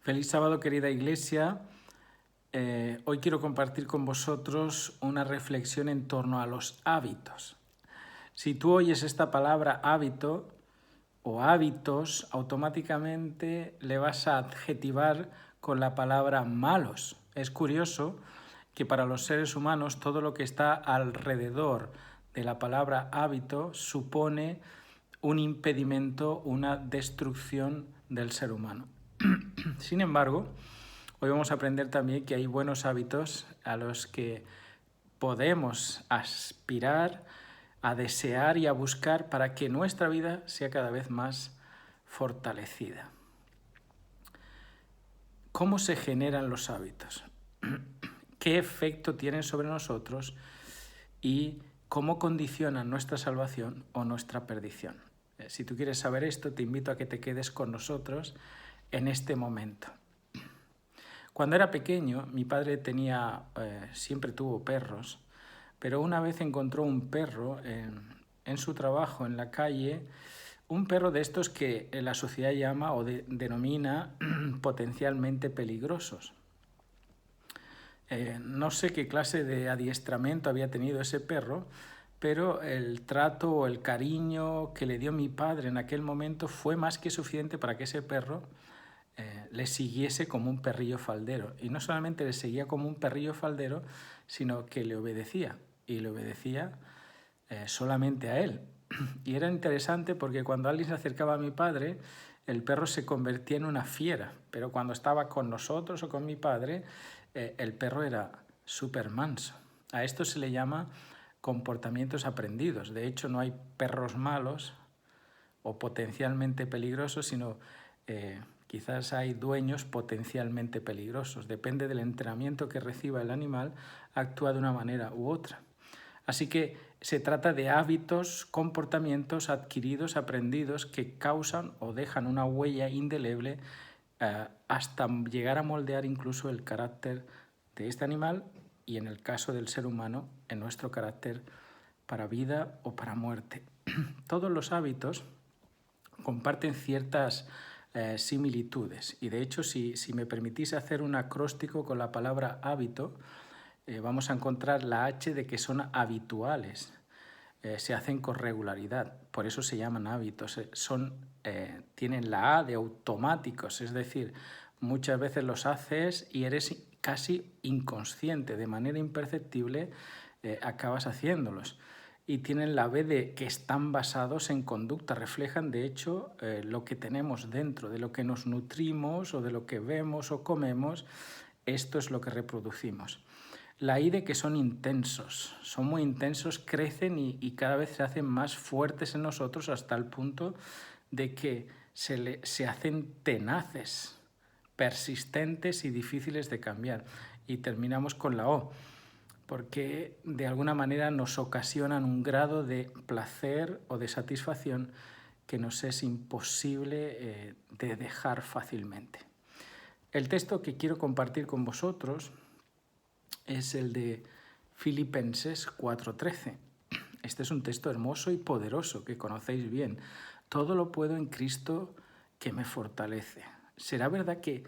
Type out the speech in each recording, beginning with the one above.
Feliz sábado, querida iglesia. Hoy quiero compartir con vosotros una reflexión en torno a los hábitos. Si tú oyes esta palabra hábito o hábitos, automáticamente le vas a adjetivar con la palabra malos. Es curioso que para los seres humanos todo lo que está alrededor de la palabra hábito supone un impedimento, una destrucción del ser humano. Sin embargo, hoy vamos a aprender también que hay buenos hábitos a los que podemos aspirar, a desear y a buscar para que nuestra vida sea cada vez más fortalecida. ¿Cómo se generan los hábitos? ¿Qué efecto tienen sobre nosotros? Y cómo condicionan nuestra salvación o nuestra perdición. Si tú quieres saber esto, te invito a que te quedes con nosotros en este momento. Cuando era pequeño, mi padre siempre tuvo perros, pero una vez encontró un perro en su trabajo, en la calle, un perro de estos que la sociedad llama o denomina potencialmente peligrosos. No sé qué clase de adiestramiento había tenido ese perro, pero el trato o el cariño que le dio mi padre en aquel momento fue más que suficiente para que ese perro le siguiese como un perrillo faldero. Y no solamente le seguía como un perrillo faldero, sino que le obedecía. Y le obedecía solamente a él. Y era interesante porque cuando alguien se acercaba a mi padre, el perro se convertía en una fiera. Pero cuando estaba con nosotros o con mi padre, el perro era súper manso. A esto se le llama comportamientos aprendidos. De hecho, no hay perros malos o potencialmente peligrosos, sino quizás hay dueños potencialmente peligrosos. Depende del entrenamiento que reciba el animal, actúa de una manera u otra. Así que se trata de hábitos, comportamientos adquiridos, aprendidos, que causan o dejan una huella indeleble hasta llegar a moldear incluso el carácter de este animal y, en el caso del ser humano, en nuestro carácter para vida o para muerte. Todos los hábitos comparten ciertas similitudes y, de hecho, si me permitís hacer un acróstico con la palabra hábito, vamos a encontrar la H de que son habituales, se hacen con regularidad, por eso se llaman hábitos, tienen la A de automáticos, es decir, muchas veces los haces y eres casi inconsciente, de manera imperceptible acabas haciéndolos. Y tienen la B de que están basados en conducta, reflejan de hecho lo que tenemos dentro, de lo que nos nutrimos o de lo que vemos o comemos, esto es lo que reproducimos. La I de que son intensos, son muy intensos, crecen y cada vez se hacen más fuertes en nosotros hasta el punto de que se hacen tenaces, persistentes y difíciles de cambiar. Y terminamos con la O, porque de alguna manera nos ocasionan un grado de placer o de satisfacción que nos es imposible de dejar fácilmente. El texto que quiero compartir con vosotros es el de Filipenses 4:13. Este es un texto hermoso y poderoso que conocéis bien. Todo lo puedo en Cristo que me fortalece. ¿Será verdad que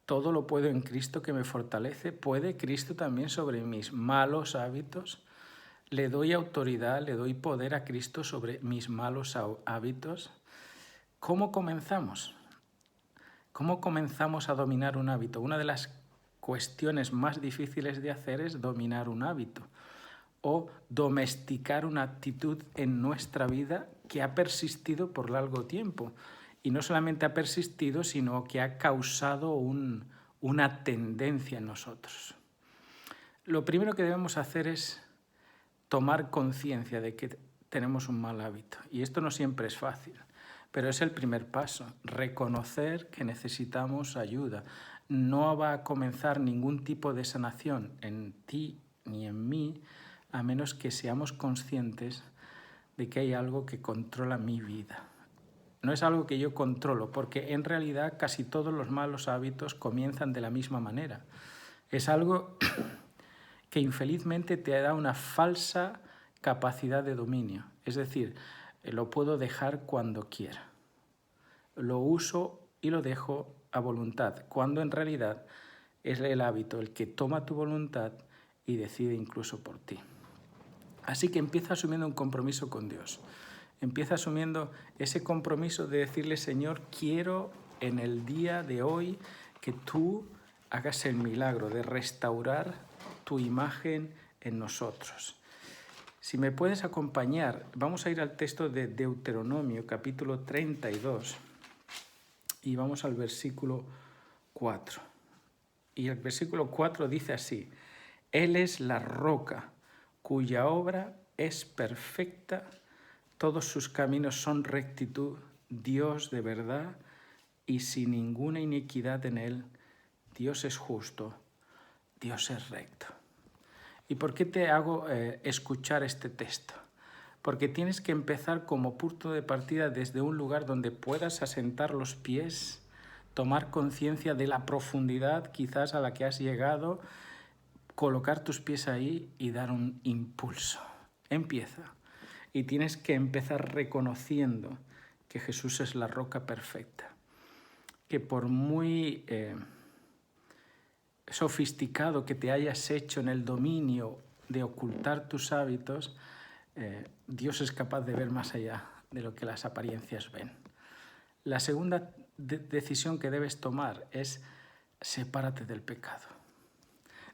todo lo puedo en Cristo que me fortalece? ¿Puede Cristo también sobre mis malos hábitos? ¿Le doy autoridad, le doy poder a Cristo sobre mis malos hábitos? ¿Cómo comenzamos? ¿Cómo comenzamos a dominar un hábito? Una de las cuestiones más difíciles de hacer es dominar un hábito o domesticar una actitud en nuestra vida que ha persistido por largo tiempo. Y no solamente ha persistido, sino que ha causado una tendencia en nosotros. Lo primero que debemos hacer es tomar conciencia de que tenemos un mal hábito. Y esto no siempre es fácil, pero es el primer paso, reconocer que necesitamos ayuda. No va a comenzar ningún tipo de sanación en ti ni en mí, a menos que seamos conscientes de que hay algo que controla mi vida. No es algo que yo controlo, porque en realidad casi todos los malos hábitos comienzan de la misma manera. Es algo que infelizmente te da una falsa capacidad de dominio. Es decir, lo puedo dejar cuando quiera. Lo uso y lo dejo a voluntad, cuando en realidad es el hábito el que toma tu voluntad y decide incluso por ti. Así que empieza asumiendo un compromiso con Dios. Empieza asumiendo ese compromiso de decirle, Señor, quiero en el día de hoy que tú hagas el milagro de restaurar tu imagen en nosotros. Si me puedes acompañar, vamos a ir al texto de Deuteronomio, capítulo 32, y vamos al versículo 4. Y el versículo 4 dice así: Él es la roca cuya obra es perfecta, todos sus caminos son rectitud, Dios de verdad y sin ninguna iniquidad en él. Dios es justo, Dios es recto. ¿Y por qué te hago escuchar este texto? Porque tienes que empezar como punto de partida desde un lugar donde puedas asentar los pies, tomar conciencia de la profundidad quizás a la que has llegado, colocar tus pies ahí y dar un impulso. Empieza. Y tienes que empezar reconociendo que Jesús es la roca perfecta. Que por muy sofisticado que te hayas hecho en el dominio de ocultar tus hábitos, Dios es capaz de ver más allá de lo que las apariencias ven. La segunda decisión que debes tomar es sepárate del pecado.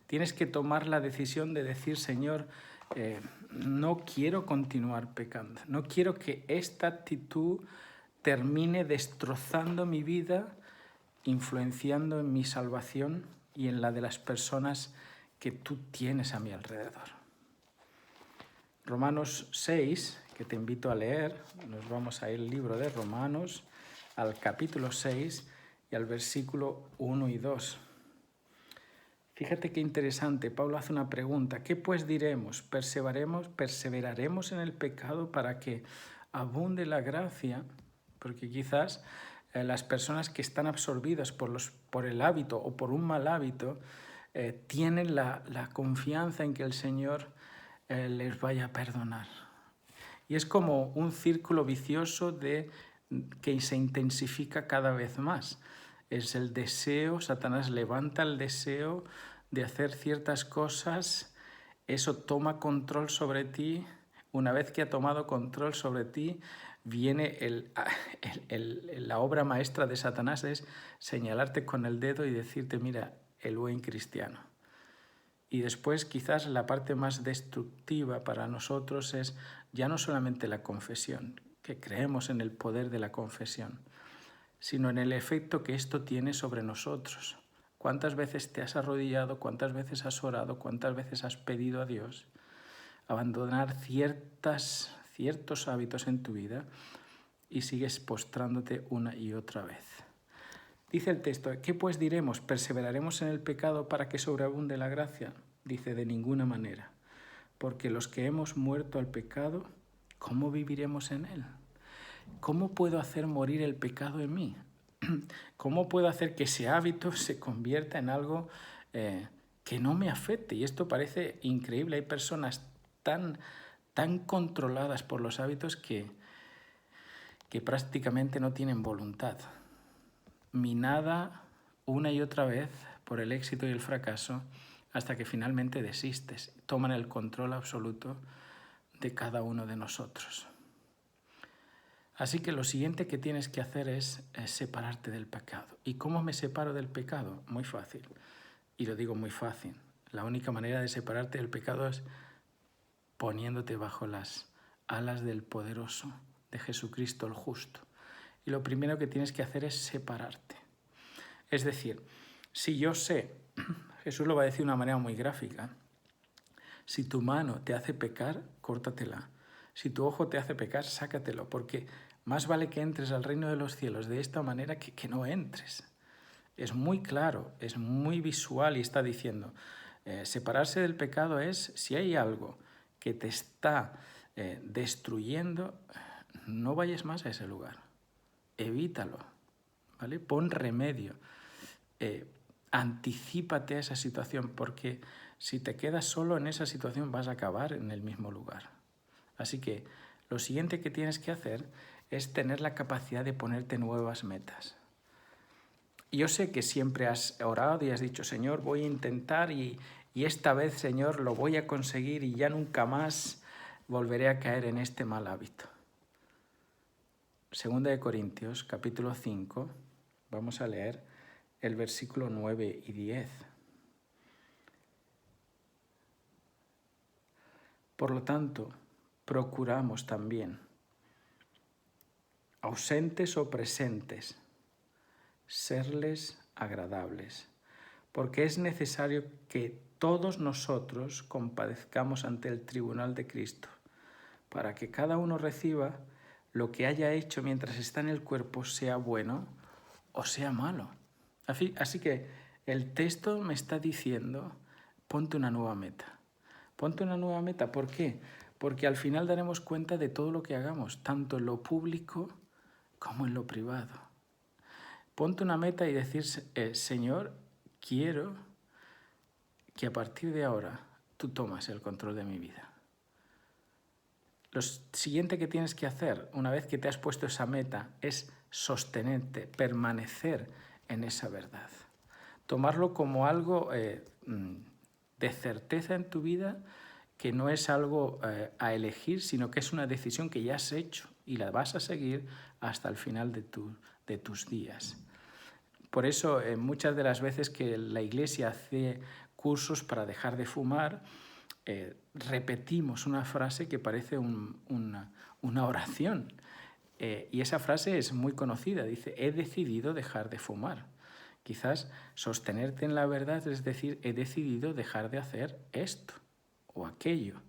Tienes que tomar la decisión de decir, Señor, no quiero continuar pecando, no quiero que esta actitud termine destrozando mi vida, influenciando en mi salvación y en la de las personas que tú tienes a mi alrededor. Romanos 6, que te invito a leer, nos vamos a ir al libro de Romanos, al capítulo 6 y al versículo 1 y 2. Fíjate qué interesante, Pablo hace una pregunta: ¿qué pues diremos? ¿Perseveraremos en el pecado para que abunde la gracia? Porque quizás las personas que están absorbidas por el hábito o por un mal hábito tienen la confianza en que el Señor les vaya a perdonar. Y es como un círculo vicioso que se intensifica cada vez más. Es el deseo, Satanás levanta el deseo de hacer ciertas cosas, eso toma control sobre ti. Una vez que ha tomado control sobre ti, viene la obra maestra de Satanás, es señalarte con el dedo y decirte, mira, el buen cristiano. Y después quizás la parte más destructiva para nosotros es ya no solamente la confesión, que creemos en el poder de la confesión, sino en el efecto que esto tiene sobre nosotros. ¿Cuántas veces te has arrodillado? ¿Cuántas veces has orado? ¿Cuántas veces has pedido a Dios abandonar ciertos hábitos en tu vida y sigues postrándote una y otra vez? Dice el texto, ¿qué pues diremos? ¿Perseveraremos en el pecado para que sobreabunde la gracia? Dice, de ninguna manera, porque los que hemos muerto al pecado, ¿cómo viviremos en él? ¿Cómo puedo hacer morir el pecado en mí? ¿Cómo puedo hacer que ese hábito se convierta en algo que no me afecte? Y esto parece increíble. Hay personas tan controladas por los hábitos que prácticamente no tienen voluntad. Minada una y otra vez por el éxito y el fracaso hasta que finalmente desistes. Toman el control absoluto de cada uno de nosotros. Así que lo siguiente que tienes que hacer es separarte del pecado. ¿Y cómo me separo del pecado? Muy fácil. Y lo digo muy fácil. La única manera de separarte del pecado es poniéndote bajo las alas del poderoso, de Jesucristo el justo. Y lo primero que tienes que hacer es separarte. Es decir, si yo sé, Jesús lo va a decir de una manera muy gráfica, si tu mano te hace pecar, córtatela. Si tu ojo te hace pecar, sácatelo, porque más vale que entres al reino de los cielos de esta manera que no entres. Es muy claro, es muy visual y está diciendo, separarse del pecado es, si hay algo que te está destruyendo, no vayas más a ese lugar, evítalo, ¿vale? Pon remedio, anticípate a esa situación, porque si te quedas solo en esa situación vas a acabar en el mismo lugar. Así que lo siguiente que tienes que hacer es tener la capacidad de ponerte nuevas metas. yo sé que siempre has orado y has dicho, Señor, voy a intentar y esta vez, Señor, lo voy a conseguir y ya nunca más volveré a caer en este mal hábito. Segunda de Corintios, capítulo 5, vamos a leer el versículo 9 y 10. Por lo tanto, procuramos también, ausentes o presentes, serles agradables, porque es necesario que todos nosotros compadezcamos ante el tribunal de Cristo, para que cada uno reciba lo que haya hecho mientras está en el cuerpo, sea bueno o sea malo. Así que el texto me está diciendo, ponte una nueva meta. Ponte una nueva meta, ¿por qué? Porque al final daremos cuenta de todo lo que hagamos, tanto en lo público como en lo privado. Ponte una meta y decir, Señor, quiero que a partir de ahora tú tomas el control de mi vida. Lo siguiente que tienes que hacer, una vez que te has puesto esa meta, es sostenerte, permanecer en esa verdad. Tomarlo como algo de certeza en tu vida, que no es algo a elegir, sino que es una decisión que ya has hecho y la vas a seguir hasta el final de tus días. Por eso, muchas de las veces que la Iglesia hace cursos para dejar de fumar, repetimos una frase que parece una oración. Y esa frase es muy conocida, dice, he decidido dejar de fumar. Quizás sostenerte en la verdad es decir, he decidido dejar de hacer esto o aquello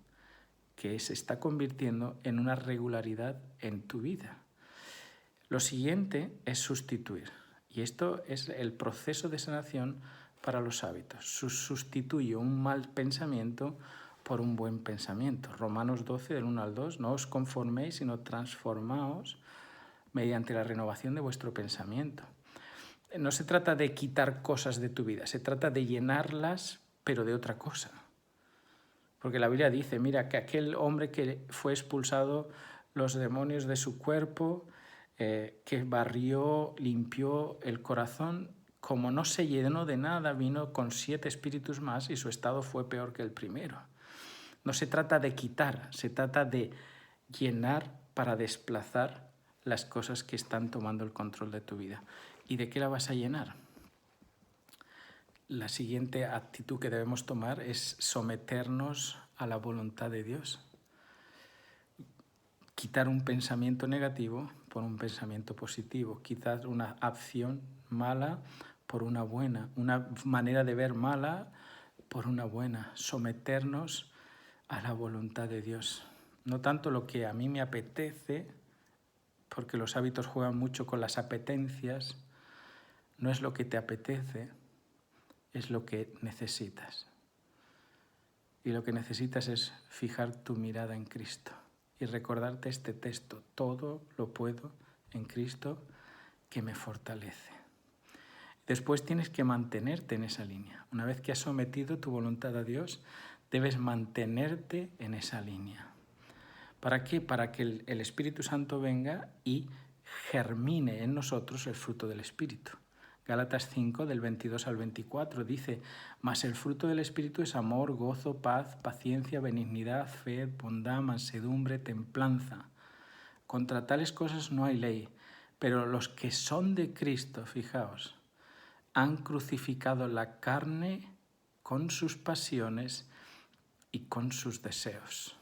que se está convirtiendo en una regularidad en tu vida. Lo siguiente es sustituir. Y esto es el proceso de sanación para los hábitos. Sustituye un mal pensamiento por un buen pensamiento. Romanos 12, del 1 al 2, no os conforméis, sino transformaos mediante la renovación de vuestro pensamiento. No se trata de quitar cosas de tu vida, se trata de llenarlas, pero de otra cosa. Porque la Biblia dice, mira, que aquel hombre que fue expulsado los demonios de su cuerpo, que barrió, limpió el corazón, como no se llenó de nada, vino con 7 espíritus más y su estado fue peor que el primero. No se trata de quitar, se trata de llenar para desplazar las cosas que están tomando el control de tu vida. ¿Y de qué la vas a llenar? La siguiente actitud que debemos tomar es someternos a la voluntad de Dios. Quitar un pensamiento negativo por un pensamiento positivo. Quitar una acción mala por una buena. Una manera de ver mala por una buena. Someternos a la voluntad de Dios. No tanto lo que a mí me apetece, porque los hábitos juegan mucho con las apetencias. No es lo que te apetece, es lo que necesitas. Y lo que necesitas es fijar tu mirada en Cristo y recordarte este texto: todo lo puedo en Cristo que me fortalece. Después tienes que mantenerte en esa línea. Una vez que has sometido tu voluntad a Dios, debes mantenerte en esa línea. ¿Para qué? Para que el Espíritu Santo venga y germine en nosotros el fruto del Espíritu. Gálatas 5, del 22 al 24, dice, mas el fruto del Espíritu es amor, gozo, paz, paciencia, benignidad, fe, bondad, mansedumbre, templanza. Contra tales cosas no hay ley, pero los que son de Cristo, fijaos, han crucificado la carne con sus pasiones y con sus deseos.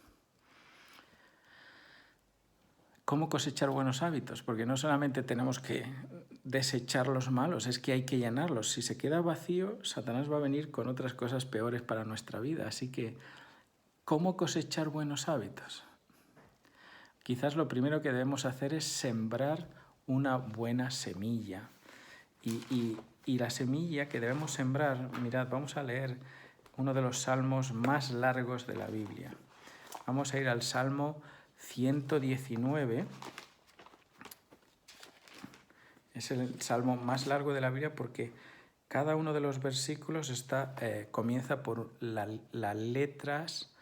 ¿Cómo cosechar buenos hábitos? Porque no solamente tenemos que desechar los malos, es que hay que llenarlos. Si se queda vacío, Satanás va a venir con otras cosas peores para nuestra vida. Así que, ¿cómo cosechar buenos hábitos? Quizás lo primero que debemos hacer es sembrar una buena semilla. Y la semilla que debemos sembrar, mirad, vamos a leer uno de los salmos más largos de la Biblia. Vamos a ir al Salmo 119. Es el salmo más largo de la Biblia porque cada uno de los versículos comienza por las letras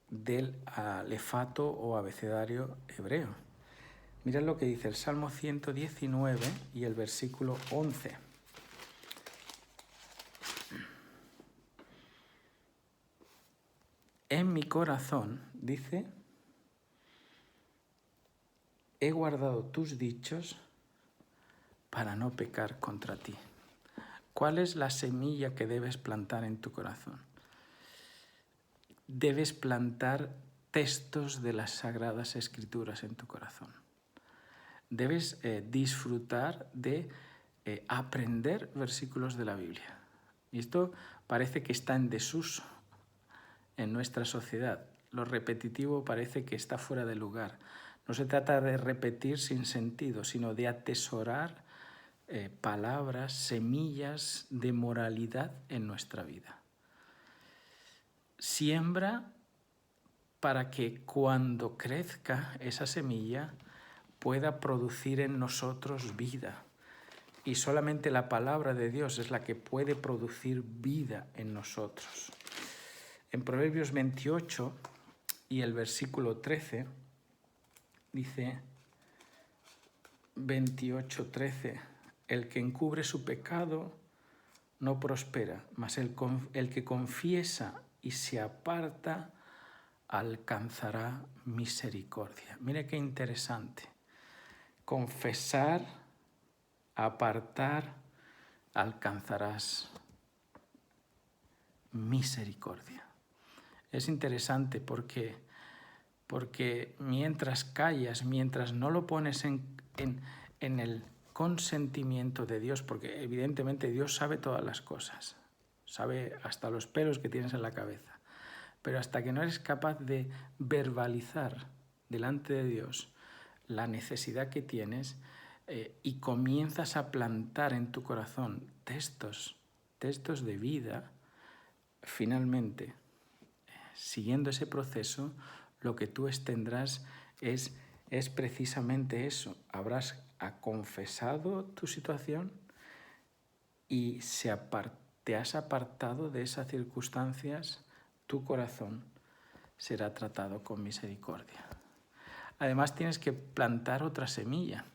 del alefato o abecedario hebreo. Mirad lo que dice el Salmo 119 y el versículo 11. en mi corazón, dice, he guardado tus dichos para no pecar contra ti. ¿Cuál es la semilla que debes plantar en tu corazón? Debes plantar textos de las Sagradas Escrituras en tu corazón. Debes disfrutar de aprender versículos de la Biblia. Y esto parece que está en desuso en nuestra sociedad. Lo repetitivo parece que está fuera de lugar. No se trata de repetir sin sentido, sino de atesorar palabras, semillas de moralidad en nuestra vida. Siembra para que cuando crezca esa semilla pueda producir en nosotros vida. Y solamente la palabra de Dios es la que puede producir vida en nosotros. En Proverbios 28 y el versículo 13 dice 28:13, el que encubre su pecado no prospera, mas el que confiesa y se aparta alcanzará misericordia. Mire qué interesante. Confesar, apartar, alcanzarás misericordia. Es interesante porque mientras callas, mientras no lo pones en el consentimiento de Dios, porque evidentemente Dios sabe todas las cosas, sabe hasta los pelos que tienes en la cabeza, pero hasta que no eres capaz de verbalizar delante de Dios la necesidad que tienes y comienzas a plantar en tu corazón textos de vida, finalmente, siguiendo ese proceso, lo que tú tendrás es precisamente eso. Habrás confesado tu situación y te has apartado de esas circunstancias, tu corazón será tratado con misericordia. Además tienes que plantar otra semilla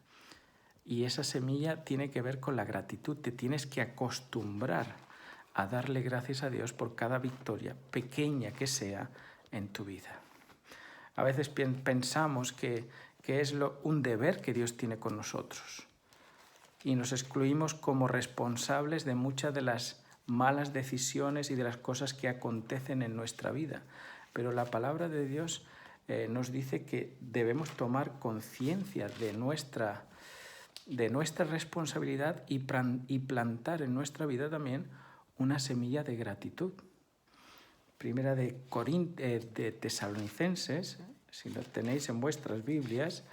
y esa semilla tiene que ver con la gratitud. Te tienes que acostumbrar a darle gracias a Dios por cada victoria, pequeña que sea, en tu vida. A veces pensamos que es un deber que Dios tiene con nosotros y nos excluimos como responsables de muchas de las malas decisiones y de las cosas que acontecen en nuestra vida. Pero la palabra de Dios nos dice que debemos tomar conciencia de nuestra responsabilidad y plantar en nuestra vida también una semilla de gratitud. Primera de Tesalonicenses, si lo tenéis en vuestras Biblias,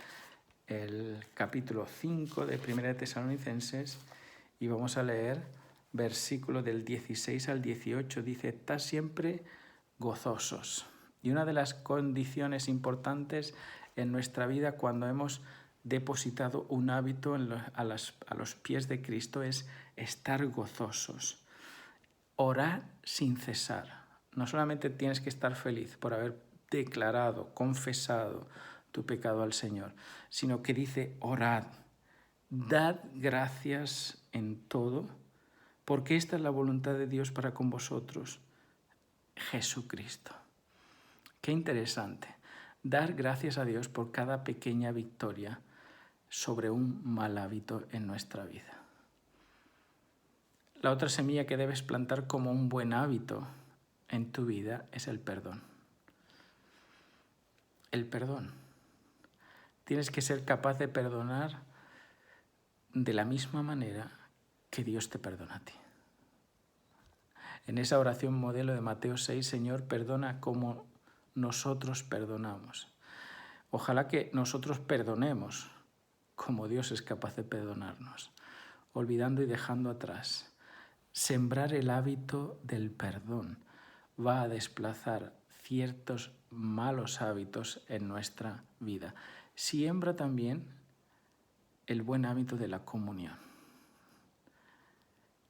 el capítulo 5 de Primera de Tesalonicenses, y vamos a leer versículo del 16 al 18, dice, estad siempre gozosos. Y una de las condiciones importantes en nuestra vida cuando hemos depositado un hábito a los pies de Cristo es estar gozosos. Orar sin cesar. No solamente tienes que estar feliz por haber declarado, confesado tu pecado al Señor, sino que dice, orad, dad gracias en todo, porque esta es la voluntad de Dios para con vosotros, Jesucristo. Qué interesante. Dar gracias a Dios por cada pequeña victoria sobre un mal hábito en nuestra vida. La otra semilla que debes plantar como un buen hábito en tu vida es el perdón. El perdón. Tienes que ser capaz de perdonar de la misma manera que Dios te perdona a ti. En esa oración modelo de Mateo 6, Señor, perdona como nosotros perdonamos. Ojalá que nosotros perdonemos como Dios es capaz de perdonarnos, olvidando y dejando atrás. Sembrar el hábito del perdón va a desplazar ciertos malos hábitos en nuestra vida. Siembra también el buen hábito de la comunión,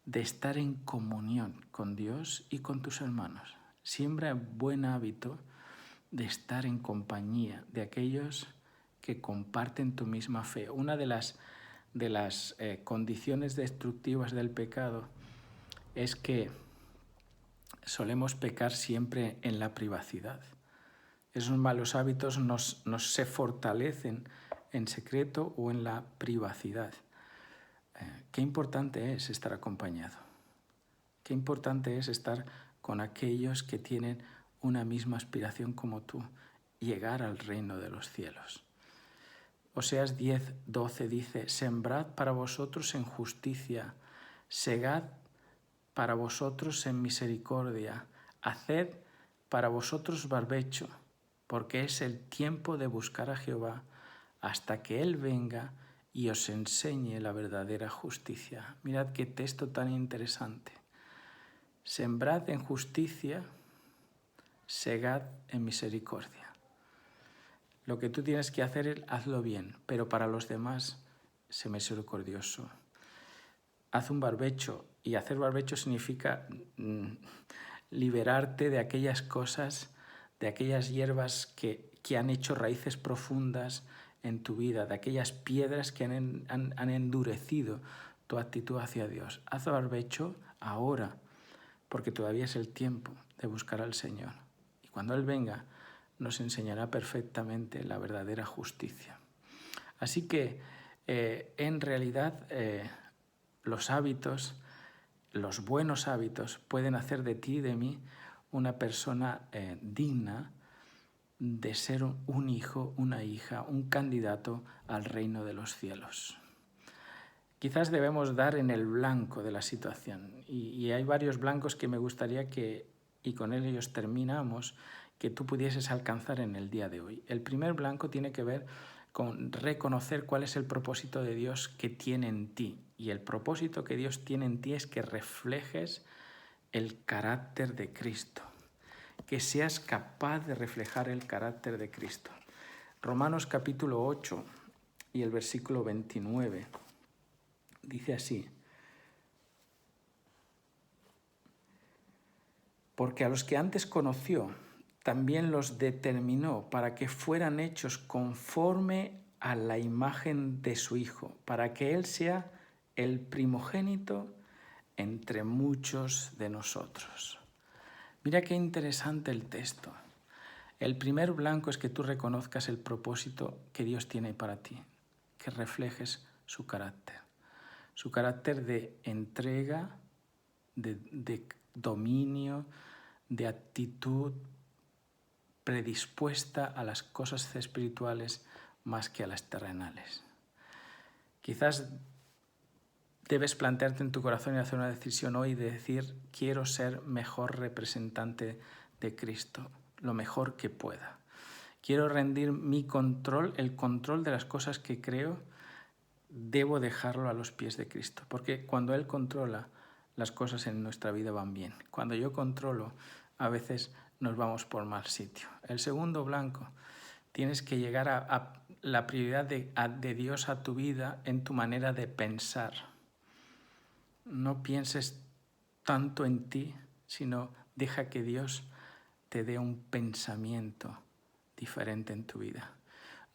de estar en comunión con Dios y con tus hermanos. Siembra el buen hábito de estar en compañía de aquellos que comparten tu misma fe. Una de las condiciones destructivas del pecado es que solemos pecar siempre en la privacidad. Esos malos hábitos nos se fortalecen en secreto o en la privacidad. Qué importante es estar acompañado. Qué importante es estar con aquellos que tienen una misma aspiración como tú, llegar al reino de los cielos. Oseas 10:12 dice: sembrad para vosotros en justicia, segad para vosotros en misericordia, haced para vosotros barbecho, porque es el tiempo de buscar a Jehová hasta que Él venga y os enseñe la verdadera justicia. Mirad qué texto tan interesante. Sembrad en justicia, segad en misericordia. Lo que tú tienes que hacer es hazlo bien, pero para los demás, sé misericordioso. Haz un barbecho, y hacer barbecho significa liberarte de aquellas cosas, de aquellas hierbas que han hecho raíces profundas en tu vida, de aquellas piedras que han endurecido tu actitud hacia Dios. Haz barbecho ahora, porque todavía es el tiempo de buscar al Señor. Y cuando Él venga, nos enseñará perfectamente la verdadera justicia. Así que, en realidad, los hábitos, los buenos hábitos, pueden hacer de ti y de mí una persona digna de ser un hijo, una hija, un candidato al reino de los cielos. Quizás debemos dar en el blanco de la situación, y hay varios blancos que me gustaría que, y con ellos terminamos, que tú pudieses alcanzar en el día de hoy. El primer blanco tiene que ver con reconocer cuál es el propósito de Dios que tiene en ti. Y el propósito que Dios tiene en ti es que reflejes el carácter de Cristo, que seas capaz de reflejar el carácter de Cristo. Romanos capítulo 8 y el versículo 29 dice así: porque a los que antes conoció, también los determinó para que fueran hechos conforme a la imagen de su Hijo, para que Él sea el primogénito entre muchos de nosotros. Mira qué interesante el texto. El primer blanco es que tú reconozcas el propósito que Dios tiene para ti, que reflejes su carácter de entrega, de dominio, de actitud predispuesta a las cosas espirituales más que a las terrenales. Quizás debes plantearte en tu corazón y hacer una decisión hoy de decir: quiero ser mejor representante de Cristo, lo mejor que pueda. Quiero rendir mi control, el control de las cosas que creo, debo dejarlo a los pies de Cristo, porque cuando Él controla, las cosas en nuestra vida van bien. Cuando yo controlo, a veces nos vamos por mal sitio. El segundo blanco, tienes que llegar a la prioridad de Dios a tu vida en tu manera de pensar. No pienses tanto en ti, sino deja que Dios te dé un pensamiento diferente en tu vida.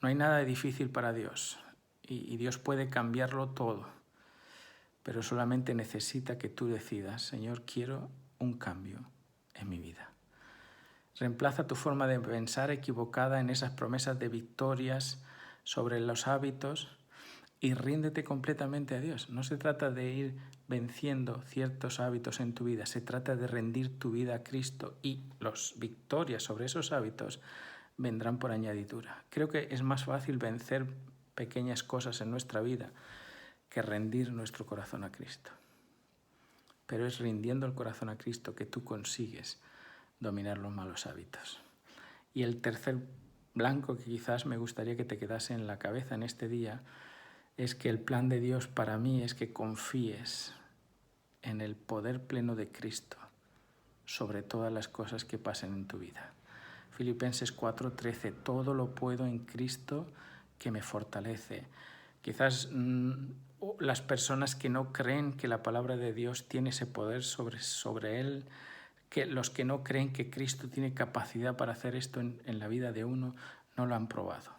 No hay nada difícil para Dios, y Dios puede cambiarlo todo, pero solamente necesita que tú decidas: Señor, quiero un cambio en mi vida. Reemplaza tu forma de pensar equivocada en esas promesas de victorias sobre los hábitos y ríndete completamente a Dios. No se trata de ir venciendo ciertos hábitos en tu vida, se trata de rendir tu vida a Cristo, y las victorias sobre esos hábitos vendrán por añadidura. Creo que es más fácil vencer pequeñas cosas en nuestra vida que rendir nuestro corazón a Cristo. Pero es rindiendo el corazón a Cristo que tú consigues dominar los malos hábitos. Y el tercer blanco que quizás me gustaría que te quedase en la cabeza en este día es que el plan de Dios para mí es que confíes en el poder pleno de Cristo sobre todas las cosas que pasen en tu vida. Filipenses 4:13, todo lo puedo en Cristo que me fortalece. Quizás las personas que no creen que la palabra de Dios tiene ese poder sobre él, que los que no creen que Cristo tiene capacidad para hacer esto en la vida de uno, no lo han probado.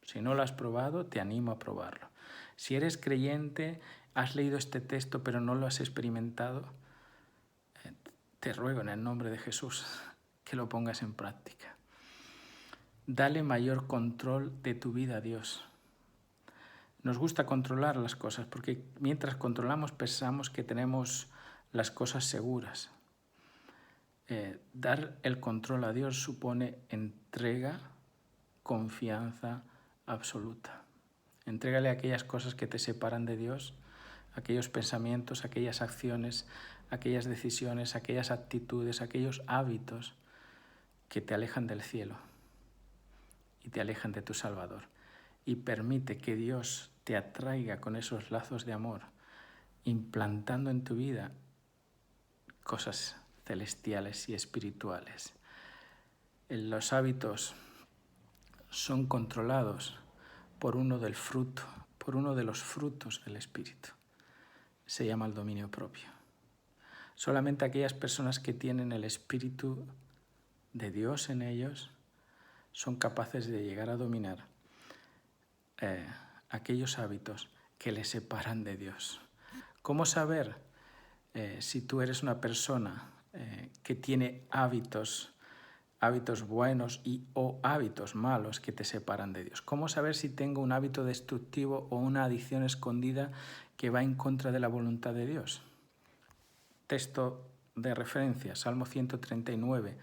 Si no lo has probado, te animo a probarlo. Si eres creyente, has leído este texto pero no lo has experimentado, te ruego en el nombre de Jesús que lo pongas en práctica. Dale mayor control de tu vida a Dios. Nos gusta controlar las cosas porque mientras controlamos pensamos que tenemos las cosas seguras. Dar el control a Dios supone entrega, confianza absoluta. Entrégale aquellas cosas que te separan de Dios, aquellos pensamientos, aquellas acciones, aquellas decisiones, aquellas actitudes, aquellos hábitos que te alejan del cielo y te alejan de tu Salvador. Y permite que Dios te atraiga con esos lazos de amor, implantando en tu vida cosas celestiales y espirituales. Los hábitos son controlados por uno de los frutos del Espíritu. Se llama el dominio propio. Solamente aquellas personas que tienen el Espíritu de Dios en ellos son capaces de llegar a dominar aquellos hábitos que les separan de Dios. ¿Cómo saber si tú eres una persona que tiene hábitos buenos o hábitos malos que te separan de Dios? ¿Cómo saber si tengo un hábito destructivo o una adicción escondida que va en contra de la voluntad de Dios? Texto de referencia, Salmo 139,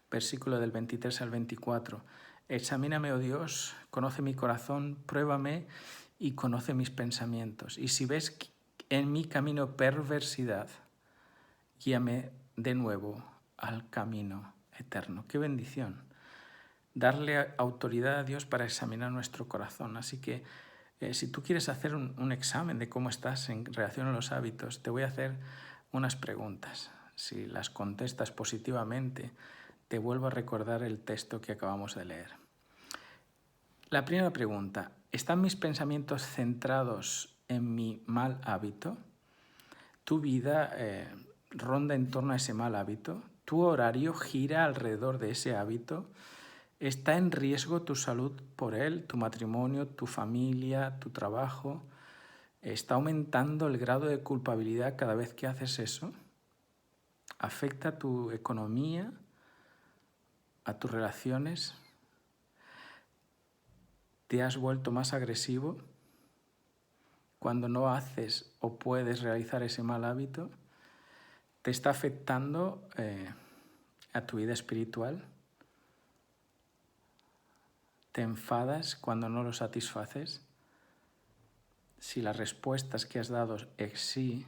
versículo del 23 al 24. Examíname, oh Dios, conoce mi corazón, pruébame y conoce mis pensamientos. Y si ves en mi camino perversidad, guíame de nuevo al camino eterno. ¡Qué bendición! Darle autoridad a Dios para examinar nuestro corazón. Así que si tú quieres hacer un examen de cómo estás en relación a los hábitos, te voy a hacer unas preguntas. Si las contestas positivamente, te vuelvo a recordar el texto que acabamos de leer. La primera pregunta, ¿están mis pensamientos centrados en mi mal hábito? ¿Tu vida ronda en torno a ese mal hábito? ¿Tu horario gira alrededor de ese hábito? ¿Está en riesgo tu salud por él, tu matrimonio, tu familia, tu trabajo? ¿Está aumentando el grado de culpabilidad cada vez que haces eso? ¿Afecta a tu economía, a tus relaciones? ¿Te has vuelto más agresivo cuando no haces o puedes realizar ese mal hábito? ¿Te está afectando a tu vida espiritual? ¿Te enfadas cuando no lo satisfaces? Si las respuestas que has dado es sí,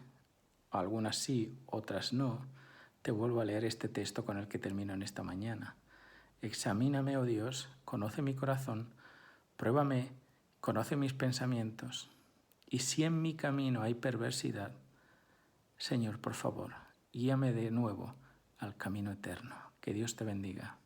algunas sí, otras no, te vuelvo a leer este texto con el que termino en esta mañana. Examíname, oh Dios, conoce mi corazón, pruébame, conoce mis pensamientos, y si en mi camino hay perversidad, Señor, por favor, guíame de nuevo al camino eterno. Que Dios te bendiga.